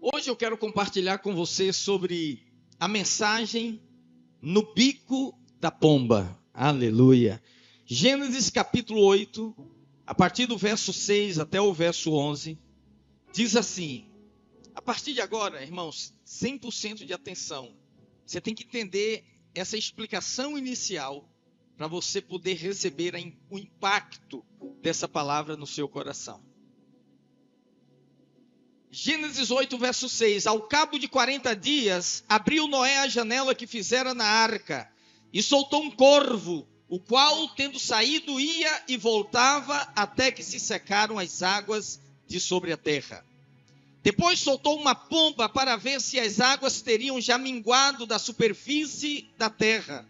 Hoje eu quero compartilhar com você sobre a mensagem no bico da pomba. Aleluia. Gênesis capítulo 8, a partir do verso 6 até o verso 11, diz assim: a partir de agora, irmãos, 100% de atenção. Você tem que entender essa explicação inicial para você poder receber o impacto dessa palavra no seu coração. Gênesis 8, verso 6. Ao cabo de 40 dias, abriu Noé a janela que fizera na arca, e soltou um corvo, o qual, tendo saído, ia e voltava, até que se secaram as águas de sobre a terra. Depois soltou uma pomba, para ver se as águas teriam já minguado da superfície da terra.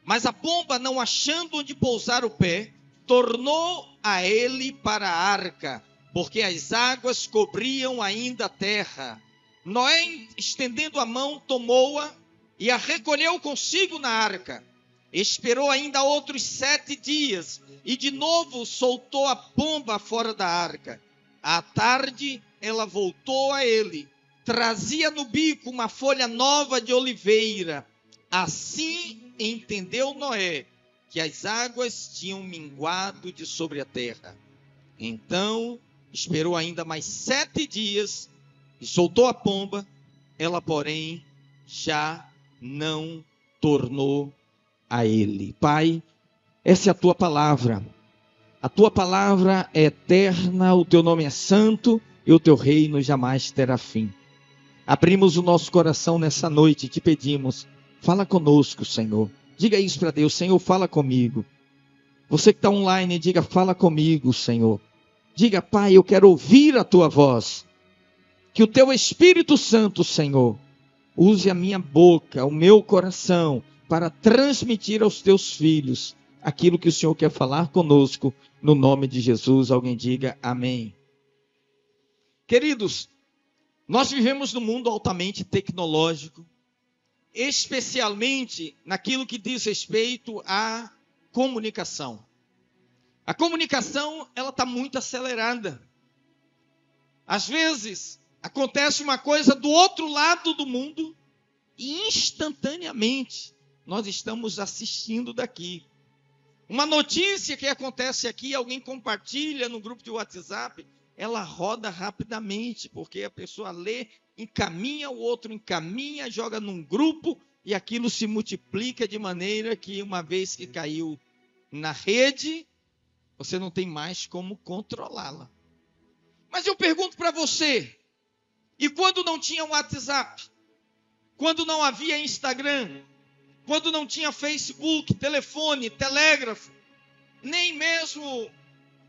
Mas a pomba, não achando onde pousar o pé, tornou a ele para a arca, porque as águas cobriam ainda a terra. Noé, estendendo a mão, tomou-a e a recolheu consigo na arca. Esperou ainda outros 7 dias, e de novo soltou a pomba fora da arca. À tarde, ela voltou a ele, trazia no bico uma folha nova de oliveira. Assim entendeu Noé que as águas tinham minguado de sobre a terra. Então esperou ainda mais 7 dias e soltou a pomba. Ela, porém, já não tornou a ele. Pai, essa é a tua palavra. A tua palavra é eterna, o teu nome é santo e o teu reino jamais terá fim. Abrimos o nosso coração nessa noite e te pedimos, fala conosco, Senhor. Diga isso para Deus: Senhor, fala comigo. Você que está online, diga, fala comigo, Senhor. Diga, Pai, eu quero ouvir a tua voz. Que o teu Espírito Santo, Senhor, use a minha boca, o meu coração, para transmitir aos teus filhos aquilo que o Senhor quer falar conosco, no nome de Jesus. Alguém diga amém. Queridos, nós vivemos num mundo altamente tecnológico, especialmente naquilo que diz respeito à comunicação. A comunicação, ela está muito acelerada. Às vezes, acontece uma coisa do outro lado do mundo e instantaneamente nós estamos assistindo daqui. Uma notícia que acontece aqui, alguém compartilha no grupo de WhatsApp, ela roda rapidamente, porque a pessoa lê, encaminha, o outro encaminha, joga num grupo e aquilo se multiplica de maneira que, uma vez que caiu na rede, você não tem mais como controlá-la. Mas eu pergunto para você, e quando não tinha WhatsApp? Quando não havia Instagram? Quando não tinha Facebook, telefone, telégrafo? Nem mesmo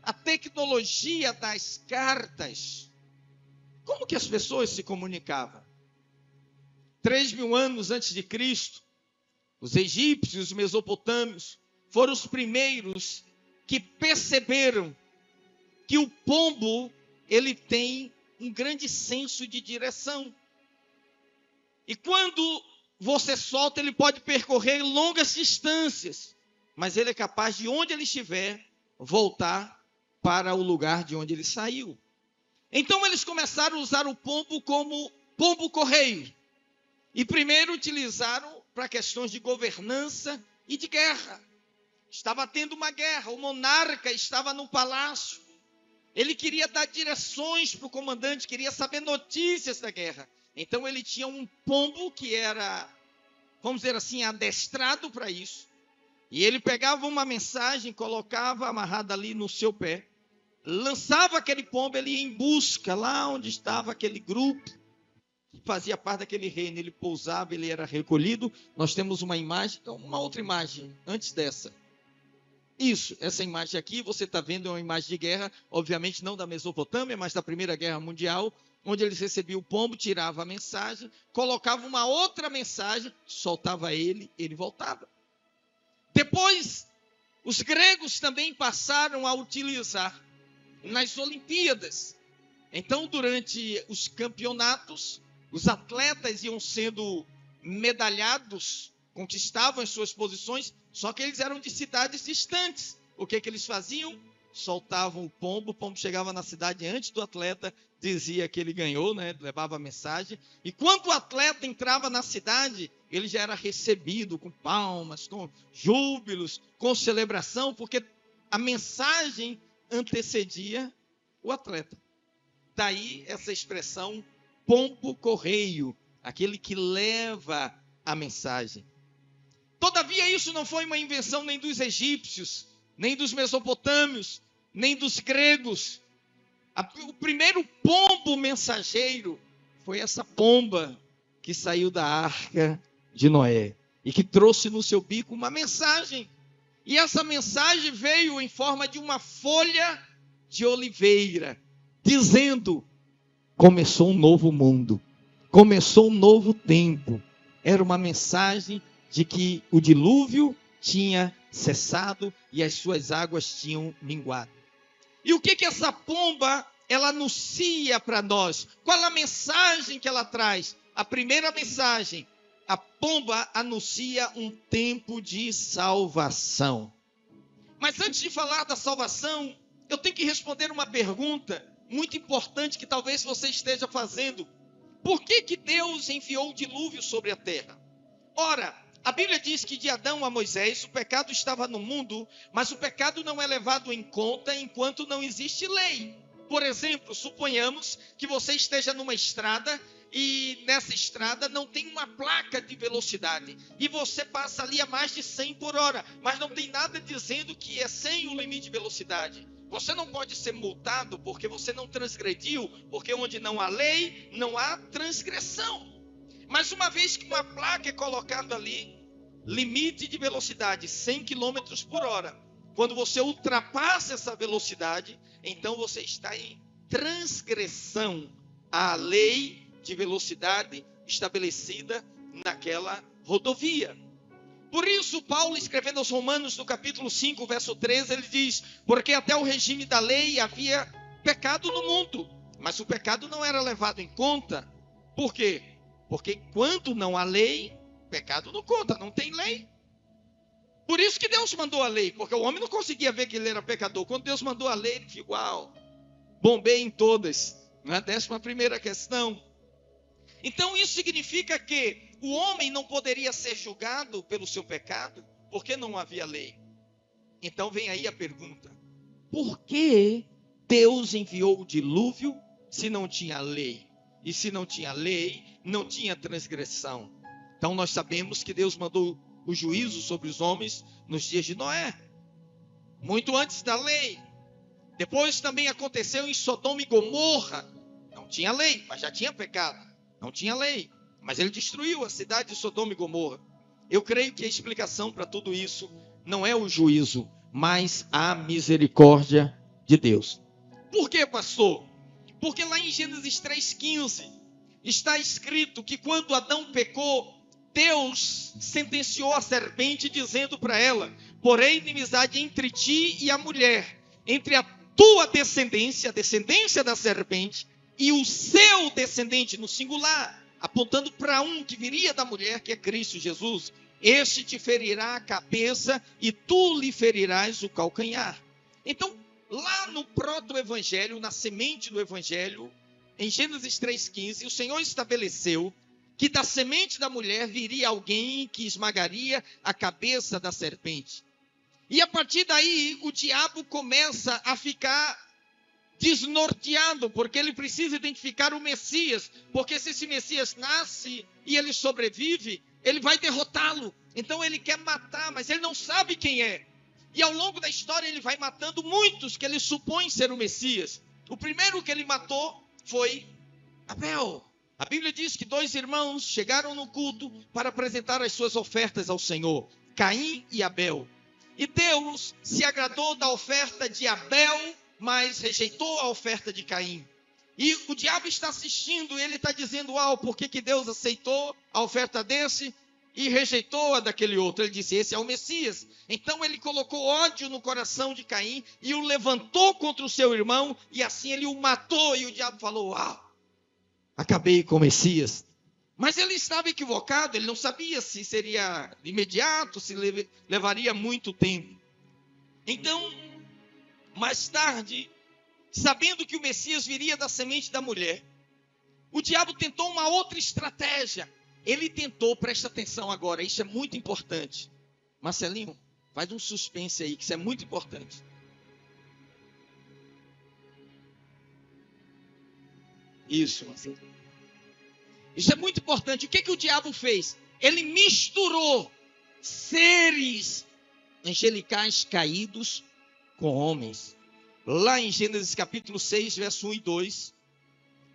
a tecnologia das cartas? Como que as pessoas se comunicavam? 3.000 anos antes de Cristo, os egípcios, os mesopotâmios, foram os primeiros que perceberam que o pombo, ele tem um grande senso de direção. E quando você solta, ele pode percorrer longas distâncias, mas ele é capaz de, onde ele estiver, voltar para o lugar de onde ele saiu. Então eles começaram a usar o pombo como pombo-correio. E primeiro utilizaram para questões de governança e de guerra. Estava tendo uma guerra, o monarca estava no palácio. Ele queria dar direções para o comandante, queria saber notícias da guerra. Então ele tinha um pombo que era, vamos dizer assim, adestrado para isso. E ele pegava uma mensagem, colocava amarrada ali no seu pé, lançava aquele pombo, ele ia em busca lá onde estava aquele grupo que fazia parte daquele reino. Ele pousava, ele era recolhido. Nós temos uma imagem, então uma outra imagem antes dessa. Isso, essa imagem aqui, você está vendo, é uma imagem de guerra, obviamente não da Mesopotâmia, mas da Primeira Guerra Mundial, onde eles recebiam o pombo, tirava a mensagem, colocava uma outra mensagem, soltava ele voltava. Depois, os gregos também passaram a utilizar nas Olimpíadas. Então, durante os campeonatos, os atletas iam sendo medalhados, conquistavam as suas posições, só que eles eram de cidades distantes. O que eles faziam? soltavam o pombo chegava na cidade antes do atleta, dizia que ele ganhou, né? Levava a mensagem. E quando o atleta entrava na cidade, ele já era recebido com palmas, com júbilos, com celebração, porque a mensagem antecedia o atleta. Daí essa expressão pombo correio, aquele que leva a mensagem. Todavia isso não foi uma invenção nem dos egípcios, nem dos mesopotâmios, nem dos gregos. O primeiro pombo mensageiro foi essa pomba que saiu da arca de Noé e que trouxe no seu bico uma mensagem. E essa mensagem veio em forma de uma folha de oliveira, dizendo: começou um novo mundo, começou um novo tempo. Era uma mensagem de que o dilúvio tinha cessado e as suas águas tinham minguado. E o que essa pomba, ela anuncia para nós? Qual a mensagem que ela traz? A primeira mensagem: a pomba anuncia um tempo de salvação. Mas antes de falar da salvação, eu tenho que responder uma pergunta muito importante que talvez você esteja fazendo. Por que Deus enviou o dilúvio sobre a terra? Ora, a Bíblia diz que de Adão a Moisés o pecado estava no mundo, mas o pecado não é levado em conta enquanto não existe lei. Por exemplo, suponhamos que você esteja numa estrada e nessa estrada não tem uma placa de velocidade e você passa ali a mais de 100 por hora, mas não tem nada dizendo que é 100 o limite de velocidade. Você não pode ser multado porque você não transgrediu, porque onde não há lei, não há transgressão. Mas uma vez que uma placa é colocada ali, limite de velocidade 100 km por hora, quando você ultrapassa essa velocidade, então você está em transgressão à lei de velocidade estabelecida naquela rodovia. Por isso, Paulo, escrevendo aos Romanos, no capítulo 5, verso 13, ele diz: porque até o regime da lei havia pecado no mundo, mas o pecado não era levado em conta. Por quê? Porque quando não há lei, pecado não conta, não tem lei. Por isso que Deus mandou a lei, porque o homem não conseguia ver que ele era pecador. Quando Deus mandou a lei, ele ficou: uau, bombei em todas. Na 11ª questão. Então isso significa que o homem não poderia ser julgado pelo seu pecado, porque não havia lei. Então vem aí a pergunta: por que Deus enviou o dilúvio se não tinha lei? E se não tinha lei, não tinha transgressão. Então nós sabemos que Deus mandou o juízo sobre os homens nos dias de Noé, muito antes da lei. Depois também aconteceu em Sodoma e Gomorra. Não tinha lei, mas já tinha pecado. Não tinha lei, mas ele destruiu a cidade de Sodoma e Gomorra. Eu creio que a explicação para tudo isso não é o juízo, mas a misericórdia de Deus. Por quê, pastor? Porque lá em Gênesis 3,15 está escrito que quando Adão pecou, Deus sentenciou a serpente dizendo para ela: porém inimizade entre ti e a mulher, entre a tua descendência, a descendência da serpente, e o seu descendente, no singular, apontando para um que viria da mulher, que é Cristo Jesus. Este te ferirá a cabeça e tu lhe ferirás o calcanhar. Então, lá no proto-evangelho, na semente do evangelho, em Gênesis 3,15, o Senhor estabeleceu que da semente da mulher viria alguém que esmagaria a cabeça da serpente. E a partir daí, o diabo começa a ficar desnorteado, porque ele precisa identificar o Messias, porque se esse Messias nasce e ele sobrevive, ele vai derrotá-lo. Então ele quer matar, mas ele não sabe quem é. E ao longo da história ele vai matando muitos que ele supõe ser o Messias. O primeiro que ele matou foi Abel. A Bíblia diz que 2 irmãos chegaram no culto para apresentar as suas ofertas ao Senhor, Caim e Abel. E Deus se agradou da oferta de Abel, mas rejeitou a oferta de Caim. E o diabo está assistindo, e ele está dizendo: uau, por que Deus aceitou a oferta desse e rejeitou a daquele outro? Ele disse: esse é o Messias. Então ele colocou ódio no coração de Caim e o levantou contra o seu irmão, e assim ele o matou. E o diabo falou: uau, acabei com o Messias. Mas ele estava equivocado, ele não sabia se seria imediato, se levaria muito tempo. Então, Mais tarde, sabendo que o Messias viria da semente da mulher, o diabo tentou uma outra estratégia. Ele tentou, presta atenção agora, isso é muito importante. Marcelinho, faz um suspense aí, que isso é muito importante. Isso, Marcelinho. Isso é muito importante. O que o diabo fez? Ele misturou seres angelicais caídos com homens. Lá em Gênesis capítulo 6, verso 1 e 2,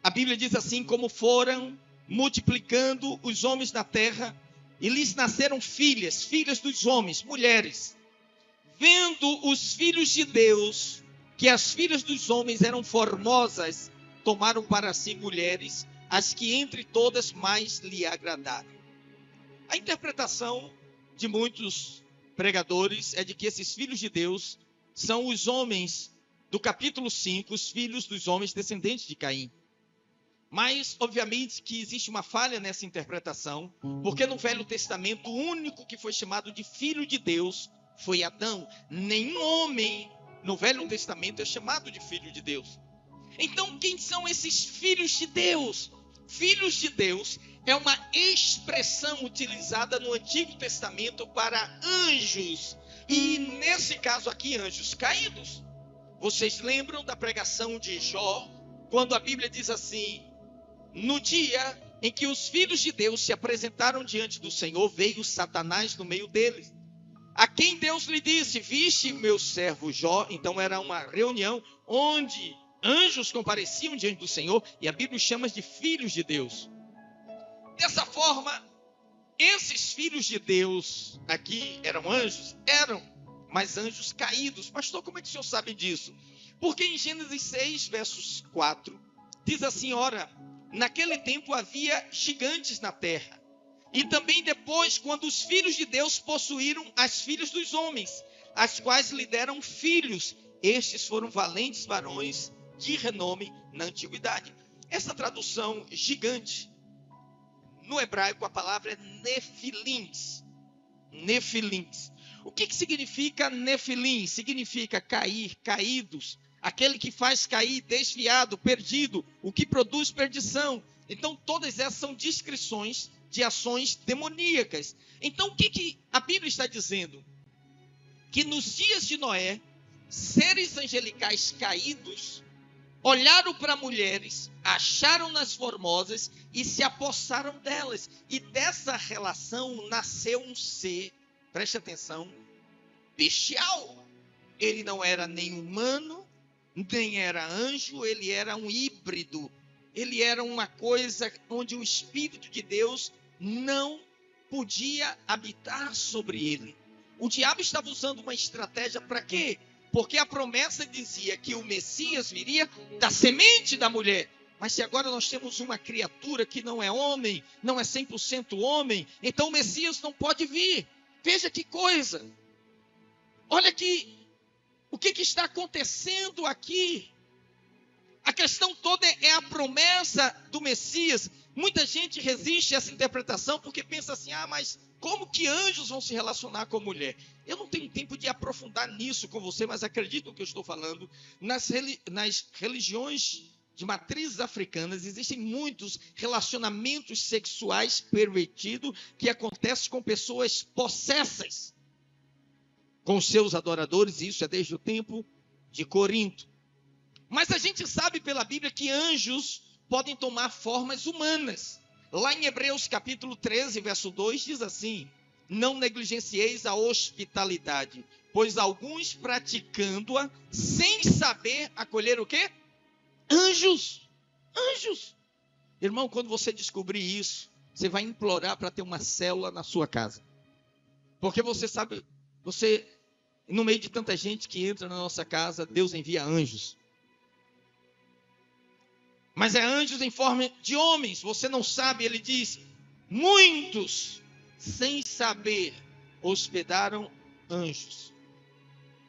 a Bíblia diz assim: como foram multiplicando os homens na terra, e lhes nasceram filhas, filhas dos homens, mulheres. Vendo os filhos de Deus, que as filhas dos homens eram formosas, tomaram para si mulheres, as que entre todas mais lhe agradaram. A interpretação de muitos pregadores é de que esses filhos de Deus são os homens do capítulo 5, os filhos dos homens descendentes de Caim. Mas, obviamente, que existe uma falha nessa interpretação, porque no Velho Testamento, o único que foi chamado de filho de Deus foi Adão. Nenhum homem no Velho Testamento é chamado de filho de Deus. Então, quem são esses filhos de Deus? Filhos de Deus é uma expressão utilizada no Antigo Testamento para anjos. E, nesse caso aqui, anjos caídos. Vocês lembram da pregação de Jó, quando a Bíblia diz assim: no dia em que os filhos de Deus se apresentaram diante do Senhor, veio Satanás no meio deles, a quem Deus lhe disse: viste meu servo Jó? Então era uma reunião onde anjos compareciam diante do Senhor, e a Bíblia chama de filhos de Deus. Dessa forma, esses filhos de Deus aqui eram anjos? Eram, mas anjos caídos. Pastor, como é que o senhor sabe disso? Porque em Gênesis 6, versos 4, diz assim: ora, naquele tempo havia gigantes na terra, e também depois, quando os filhos de Deus possuíram as filhas dos homens, as quais lhe deram filhos, estes foram valentes varões de renome na antiguidade. Essa tradução gigante, no hebraico a palavra é nefilins. Nefilins. O que significa nefilim? Significa cair, caídos, aquele que faz cair, desviado, perdido, o que produz perdição. Então todas essas são descrições de ações demoníacas. Então o que a Bíblia está dizendo? Que nos dias de Noé, seres angelicais caídos olharam para mulheres, acharam-nas formosas e se apossaram delas. E dessa relação nasceu um ser, preste atenção, bestial. Ele não era nem humano, nem era anjo, ele era um híbrido. Ele era uma coisa onde o Espírito de Deus não podia habitar sobre ele. O diabo estava usando uma estratégia para quê? Porque a promessa dizia que o Messias viria da semente da mulher. Mas se agora nós temos uma criatura que não é homem, não é 100% homem, então o Messias não pode vir. Veja que coisa. Olha aqui, o que está acontecendo aqui? A questão toda é a promessa do Messias. Muita gente resiste a essa interpretação porque pensa assim: mas como que anjos vão se relacionar com a mulher? Eu não tenho tempo de aprofundar nisso com você, mas acredito no que eu estou falando. Nas religiões de matrizes africanas existem muitos relacionamentos sexuais pervertidos que acontecem com pessoas possessas, com seus adoradores, e isso é desde o tempo de Corinto. Mas a gente sabe pela Bíblia que anjos podem tomar formas humanas. Lá em Hebreus capítulo 13, verso 2, diz assim: não negligencieis a hospitalidade, pois alguns praticando-a, sem saber, acolher o quê? Anjos. Anjos. Irmão, quando você descobrir isso, você vai implorar para ter uma célula na sua casa. Porque você sabe, no meio de tanta gente que entra na nossa casa, Deus envia anjos. Mas é anjos em forma de homens, você não sabe, ele diz: muitos, sem saber, hospedaram anjos.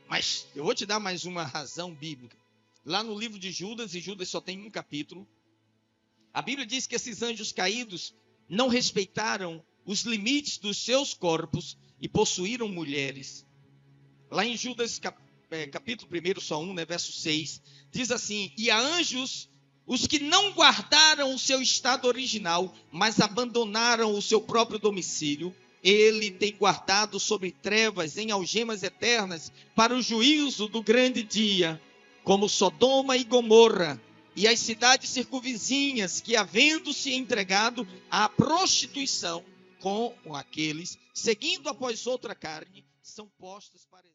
Mas eu vou te dar mais uma razão bíblica. Lá no livro de Judas, e Judas só tem um capítulo, a Bíblia diz que esses anjos caídos não respeitaram os limites dos seus corpos e possuíram mulheres. Lá em Judas capítulo 1, só 1, né, verso 6, diz assim: e a anjos, os que não guardaram o seu estado original, mas abandonaram o seu próprio domicílio, ele tem guardado sobre trevas, em algemas eternas, para o juízo do grande dia, como Sodoma e Gomorra, e as cidades circunvizinhas, que, havendo-se entregado à prostituição com aqueles, seguindo após outra carne, são postas para